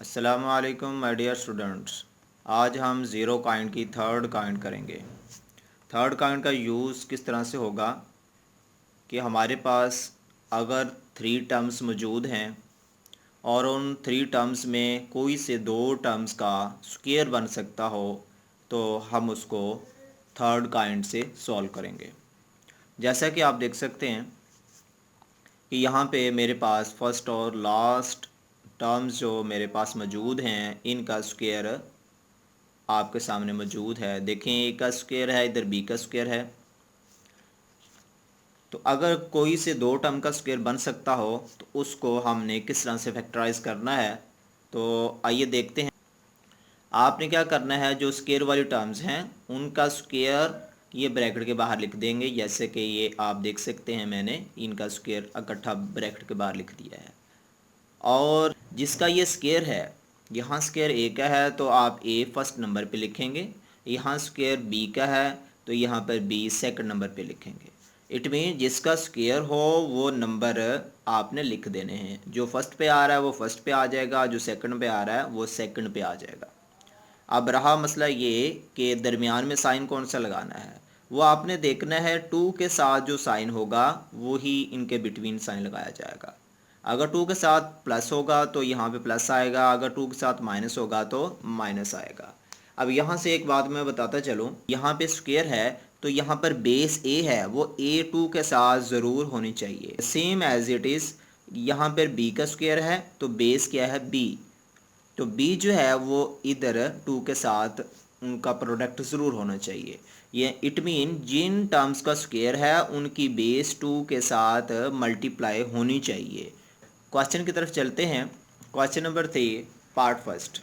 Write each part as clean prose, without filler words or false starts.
अस्सलाम वालेकुम my dear students. आज हम ज़ीरो काइंड की थर्ड काइंड करेंगे। थर्ड काइंड का यूज़ किस तरह से होगा कि हमारे पास अगर थ्री टर्म्स मौजूद हैं और उन थ्री टर्म्स में कोई से दो टर्म्स का स्क्वायर बन सकता हो तो हम उसको थर्ड काइंड से सॉल्व करेंगे। जैसा कि आप देख सकते हैं कि यहाँ पे मेरे पास फर्स्ट और लास्ट टर्म्स जो मेरे पास मौजूद हैं इनका स्क्वायर आपके सामने मौजूद है। देखें, ए का स्क्वायर है, इधर बी का स्क्वायर है। तो अगर कोई से दो टर्म का स्क्वायर बन सकता हो तो उसको हमने किस तरह से फैक्टराइज करना है, तो आइए देखते हैं। आपने क्या करना है, जो स्क्वायर वाली टर्म्स हैं उनका स्क्वायर ये ब्रैकेट के बाहर लिख देंगे। जैसे कि ये आप देख सकते हैं, मैंने इनका स्क्वायर इकट्ठा ब्रैकेट के बाहर लिख दिया है। और जिसका ये स्क्वायर है, यहाँ स्क्वायर ए का है तो आप ए फर्स्ट नंबर पे लिखेंगे। यहाँ स्क्वायर बी का है तो यहाँ पर बी सेकंड नंबर पे लिखेंगे। इट मीन जिसका स्क्वायर हो वो नंबर आपने लिख देने हैं। जो फर्स्ट पे आ रहा है वो फर्स्ट पे आ जाएगा, जो सेकंड पे आ रहा है वो सेकंड पे आ जाएगा। अब रहा मसला ये कि दरमियान में साइन कौन सा लगाना है। वो आपने देखना है, टू के साथ जो साइन होगा वो ही इनके बिटवीन साइन लगाया जाएगा। अगर टू के साथ प्लस होगा तो यहाँ पे प्लस आएगा, अगर टू के साथ माइनस होगा तो माइनस आएगा। अब यहाँ से एक बात मैं बताता चलूँ, यहाँ पे स्क्वायर है तो यहाँ पर बेस ए है, वो ए टू के साथ ज़रूर होनी चाहिए। सेम एज इट इज़ यहाँ पर बी का स्क्वायर है तो बेस क्या है, बी। तो बी जो है वो इधर टू के साथ उनका प्रोडक्ट ज़रूर होना चाहिए। ये इट मीन जिन टर्म्स का स्क्वायर है उनकी बेस टू के साथ मल्टीप्लाई होनी चाहिए। क्वेश्चन की तरफ चलते हैं। Question number 3, part first.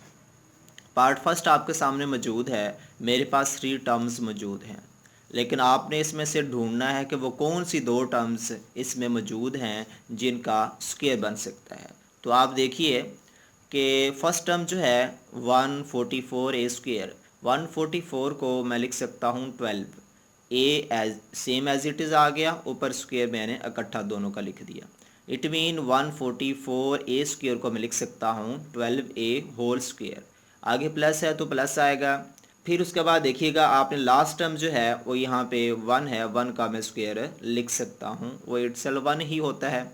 Part first आपके सामने मौजूद है। मेरे पास थ्री टर्म्स मौजूद हैं, लेकिन आपने इसमें से ढूंढना है कि वो कौन सी दो टर्म्स इसमें मौजूद हैं जिनका स्क्वायर बन सकता है। तो आप देखिए कि फर्स्ट टर्म जो है 144 ए स्क्वायर, 144 को मैं लिख सकता हूँ 12। A as same as it is आ गया, ऊपर स्क्वायर मैंने इकट्ठा दोनों का लिख दिया। इट मीन 144 ए स्क्वायर को मैं लिख सकता हूँ 12 ए होल स्क्वायर। आगे प्लस है तो प्लस आएगा। फिर उसके बाद देखिएगा, आपने लास्ट टर्म जो है वो यहाँ पे वन है, वन का मैं स्क्वायर लिख सकता हूँ, वो इटसेल्फ वन ही होता है।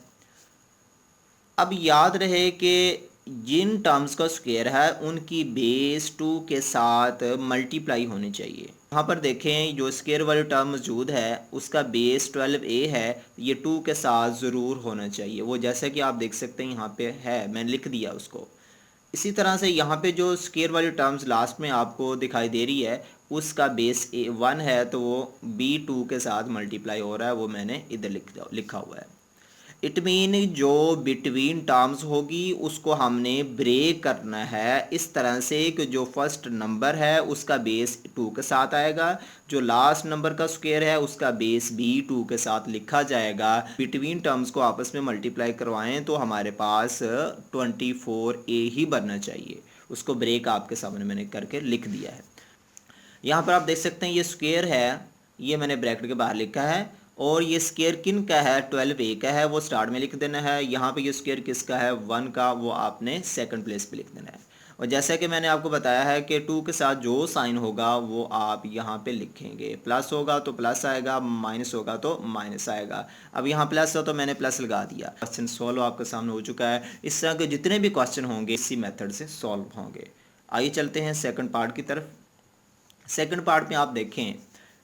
अब याद रहे कि जिन टर्म्स का स्क्वायर है उनकी बेस टू के साथ मल्टीप्लाई होनी चाहिए। यहाँ पर देखें, जो स्क्वायर वाली टर्म मौजूद है उसका बेस 12a है, ये टू के साथ ज़रूर होना चाहिए। वो जैसा कि आप देख सकते हैं यहाँ पे है, मैंने लिख दिया उसको। इसी तरह से यहाँ पे जो स्क्वायर वाली टर्म्स लास्ट में आपको दिखाई दे रही है उसका बेस ए वन है तो वो बी टू के साथ मल्टीप्लाई हो रहा है, वो मैंने इधर लिखा हुआ है। इट मीन जो बिटवीन टर्म्स होगी उसको हमने ब्रेक करना है इस तरह से कि जो फर्स्ट नंबर है उसका बेस टू के साथ आएगा, जो लास्ट नंबर का स्क्वायर है उसका बेस भी टू के साथ लिखा जाएगा। बिटवीन टर्म्स को आपस में मल्टीप्लाई करवाएं तो हमारे पास 24a ही बनना चाहिए। उसको ब्रेक आपके सामने मैंने करके लिख दिया है। यहाँ पर आप देख सकते हैं ये स्क्वायर है, ये मैंने ब्रैकेट के बाहर लिखा है। और ये स्क्वायर किन का है, 12a का है, वो स्टार्ट में लिख देना है। यहाँ पे ये स्क्वायर किसका है, 1 का, वो आपने सेकंड प्लेस पे लिख देना है। और जैसा कि मैंने आपको बताया है कि 2 के साथ जो साइन होगा वो आप यहाँ पे लिखेंगे। प्लस होगा तो प्लस आएगा, माइनस होगा तो माइनस आएगा। अब यहाँ प्लस हो तो मैंने प्लस लगा दिया। क्वेश्चन सॉल्व आपके सामने हो चुका है। इस तरह के जितने भी क्वेश्चन होंगे इसी मेथड से सॉल्व होंगे। आइए चलते हैं सेकंड पार्ट की तरफ। सेकंड पार्ट में आप देखें,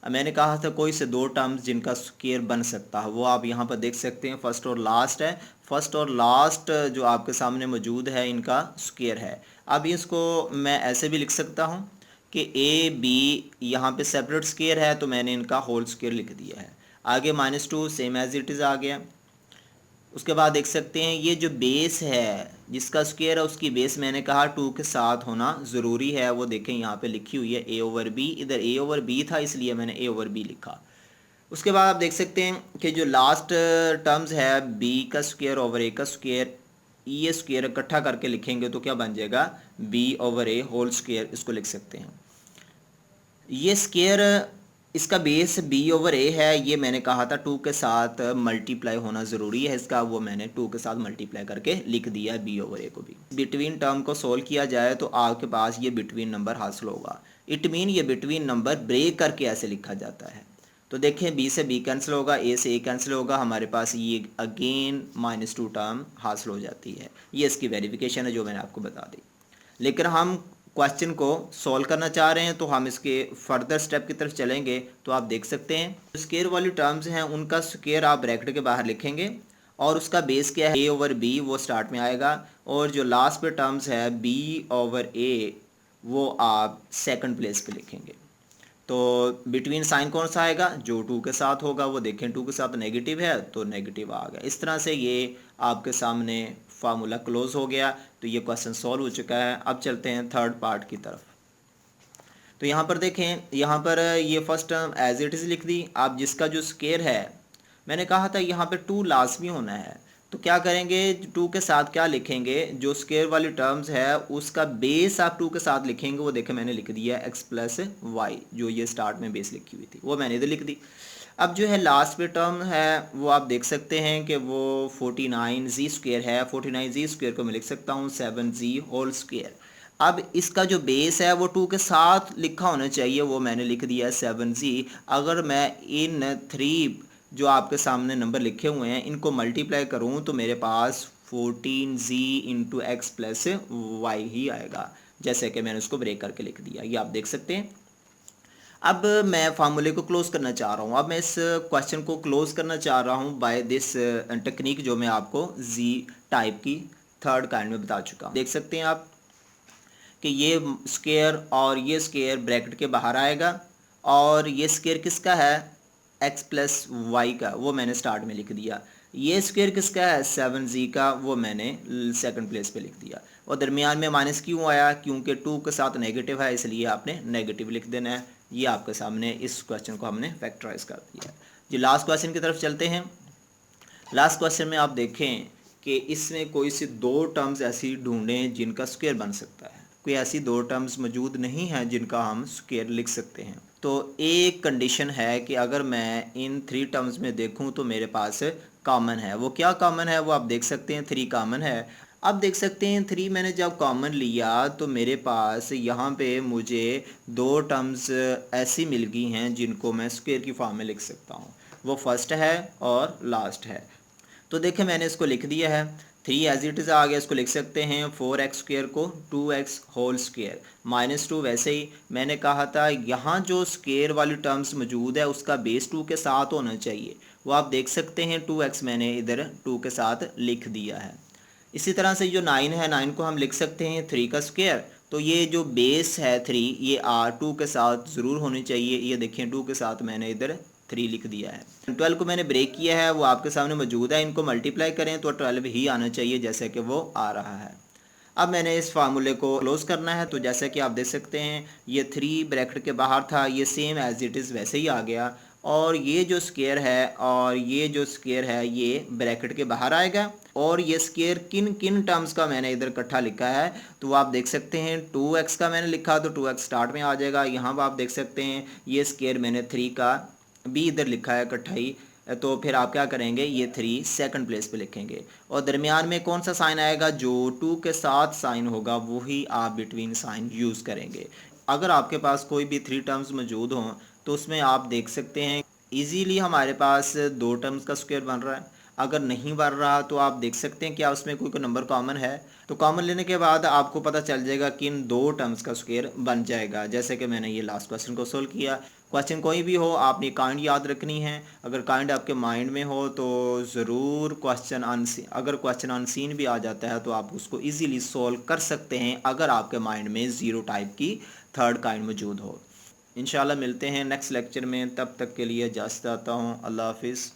मैंने कहा था कोई से दो टर्म्स जिनका स्क्वायर बन सकता है, वो आप यहाँ पर देख सकते हैं, फर्स्ट और लास्ट है। फर्स्ट और लास्ट जो आपके सामने मौजूद है इनका स्क्वायर है। अब इसको मैं ऐसे भी लिख सकता हूँ कि ए बी यहाँ पे सेपरेट स्क्वायर है तो मैंने इनका होल स्क्वायर लिख दिया है। आगे -2 सेम एज इट इज़ आ गया। उसके बाद देख सकते हैं ये जो बेस है जिसका स्क्वायर है उसकी बेस मैंने कहा 2 के साथ होना ज़रूरी है। वो देखें यहाँ पे लिखी हुई है a ओवर b, इधर a ओवर b था इसलिए मैंने a ओवर b लिखा। उसके बाद आप देख सकते हैं कि जो लास्ट टर्म्स है b का स्क्वायर ओवर a का स्क्वायर, ये स्क्वायर इकट्ठा करके लिखेंगे तो क्या बन जाएगा, b over a whole square, इसको लिख सकते हैं। ये स्क्वायर इसका बेस b/a है, ये मैंने कहा था 2 के साथ मल्टीप्लाई होना ज़रूरी है इसका, वो मैंने 2 के साथ मल्टीप्लाई करके लिख दिया है b/a को भी। बिटवीन टर्म को सोल्व किया जाए तो आपके पास ये बिटवीन नंबर हासिल होगा। इट मीन ये बिटवीन नंबर ब्रेक करके ऐसे लिखा जाता है। तो देखें b से b कैंसिल होगा, a से a कैंसिल होगा, हमारे पास ये अगेन -2 टर्म हासिल हो जाती है। ये इसकी वेरिफिकेशन है जो मैंने आपको बता दी। लेकिन हम क्वेश्चन को सॉल्व करना चाह रहे हैं तो हम इसके फर्दर स्टेप की तरफ चलेंगे। तो आप देख सकते हैं स्केयर वाली टर्म्स हैं उनका स्केयर आप ब्रैकेट के बाहर लिखेंगे और उसका बेस क्या है a/b, वो स्टार्ट में आएगा, और जो लास्ट पे टर्म्स है b/a वो आप सेकंड प्लेस पे लिखेंगे। तो बिटवीन साइन कौन सा आएगा, जो 2 के साथ होगा, वो देखें 2 के साथ नेगेटिव है तो नेगेटिव आ गया। इस तरह से ये आपके सामने फार्मूला क्लोज हो गया। तो ये क्वेश्चन सॉल्व हो चुका है। अब चलते हैं थर्ड पार्ट की तरफ। तो यहाँ पर देखें, यहाँ पर ये first term as it is लिख दी। आप जिसका जो स्केयर है, मैंने कहा था यहाँ पे 2 लाजमी होना है, तो क्या करेंगे 2 के साथ क्या लिखेंगे, जो स्केयर वाली टर्म्स है उसका बेस आप 2 के साथ लिखेंगे। वो देखें मैंने लिख दिया x + y, जो ये स्टार्ट में बेस लिखी हुई थी वो मैंने इधर लिख दी। अब जो है लास्ट पे टर्म है वो आप देख सकते हैं कि वो 49z² है। 49z² को मैं लिख सकता हूँ 7z²। अब इसका जो बेस है वो 2 के साथ लिखा होना चाहिए, वो मैंने लिख दिया है 7z। अगर मैं इन 3 जो आपके सामने नंबर लिखे हुए हैं इनको मल्टीप्लाई करूं तो मेरे पास 14z × x + y ही आएगा, जैसे कि मैंने उसको ब्रेक करके लिख दिया, ये आप देख सकते हैं। अब मैं फार्मूले को क्लोज करना चाह रहा हूँ। अब मैं इस क्वेश्चन को क्लोज करना चाह रहा हूँ बाय दिस टेक्निक जो मैं आपको जी टाइप की थर्ड काइंड में बता चुका हूँ। देख सकते हैं आप कि ये स्केयर और ये स्केयर ब्रैकेट के बाहर आएगा, और ये स्केयर किसका है, x + y का, वो मैंने स्टार्ट में लिख दिया। ये स्क्वायर किसका है, 7z का, वो मैंने सेकंड प्लेस पे लिख दिया। और दरमियान में माइनस क्यों आया, क्योंकि 2 के साथ नेगेटिव है, इसलिए आपने नेगेटिव लिख देना है। ये आपके सामने इस क्वेश्चन को हमने फैक्टराइज कर दिया है जी। लास्ट क्वेश्चन की तरफ चलते हैं। लास्ट क्वेश्चन में आप देखें कि इसमें कोई सी 2 टर्म्स ऐसी ढूंढें जिनका स्क्वायर बन सकता है। कोई ऐसी 2 टर्म्स मौजूद नहीं हैं जिनका हम स्क्वायर लिख सकते हैं। तो एक कंडीशन है कि अगर मैं इन 3 टर्म्स में देखूं तो मेरे पास कॉमन है। वो क्या कॉमन है, वो आप देख सकते हैं 3 कॉमन है। अब देख सकते हैं 3 मैंने जब कॉमन लिया तो मेरे पास यहाँ पे मुझे 2 टर्म्स ऐसी मिल गई हैं जिनको मैं स्क्वायर की फॉर्म में लिख सकता हूँ। वो फर्स्ट है और लास्ट है। तो देखें मैंने इसको लिख दिया है, 3 एज इट इज़ आ गया, इसको लिख सकते हैं 4x² को 2x² -2। वैसे ही मैंने कहा था यहाँ जो स्क्वायर वाली टर्म्स मौजूद है उसका बेस 2 के साथ होना चाहिए, वो आप देख सकते हैं 2x मैंने इधर 2 के साथ लिख दिया है। इसी तरह से जो 9 है, 9 को हम लिख सकते हैं 3 का स्क्वायर। तो ये जो बेस है 3, ये 2 के साथ ज़रूर होनी चाहिए। ये देखिए 2 के साथ मैंने इधर 3 लिख दिया है। 12 को मैंने ब्रेक किया है, वो आपके सामने मौजूद है। इनको मल्टीप्लाई करें तो 12 ही आना चाहिए, जैसे कि वो आ रहा है। अब मैंने इस फार्मूले को क्लोज करना है। तो जैसे कि आप देख सकते हैं ये 3 ब्रैकेट के बाहर था, ये सेम एज इट इज़ वैसे ही आ गया। और ये जो स्क्वायर है और ये जो स्क्वायर है ये ब्रैकेट के बाहर आएगा। और ये स्क्वायर किन किन टर्म्स का मैंने इधर इकट्ठा लिखा है, तो आप देख सकते हैं 2x का मैंने लिखा तो 2x स्टार्ट में आ जाएगा। यहाँ पर आप देख सकते हैं ये स्क्वायर मैंने 3 का भी इधर लिखा है इकट्ठा ही, तो फिर आप क्या करेंगे, ये 3 सेकंड प्लेस पे लिखेंगे। और दरमियान में कौन सा साइन आएगा, जो 2 के साथ साइन होगा वही आप बिटवीन साइन यूज़ करेंगे। अगर आपके पास कोई भी 3 टर्म्स मौजूद हों तो उसमें आप देख सकते हैं इजीली हमारे पास 2 टर्म्स का स्क्वायर बन रहा है। अगर नहीं बन रहा तो आप देख सकते हैं क्या उसमें कोई नंबर कॉमन है। तो कॉमन लेने के बाद आपको पता चल जाएगा कि इन 2 टर्म्स का स्क्वायर बन जाएगा, जैसे कि मैंने ये लास्ट क्वेश्चन को सोल्व किया। क्वेश्चन कोई भी हो आपने काइंड याद रखनी है। अगर काइंड आपके माइंड में हो तो ज़रूर क्वेश्चन अनसीन, अगर क्वेश्चन अनसीन भी आ जाता है तो आप उसको इजीली सोल्व कर सकते हैं, अगर आपके माइंड में 0 टाइप की थर्ड काइंड मौजूद हो। इंशाल्लाह मिलते हैं नेक्स्ट लेक्चर में, तब तक के लिए इजाज़त चाहता हूँ। अल्लाह हाफिज़।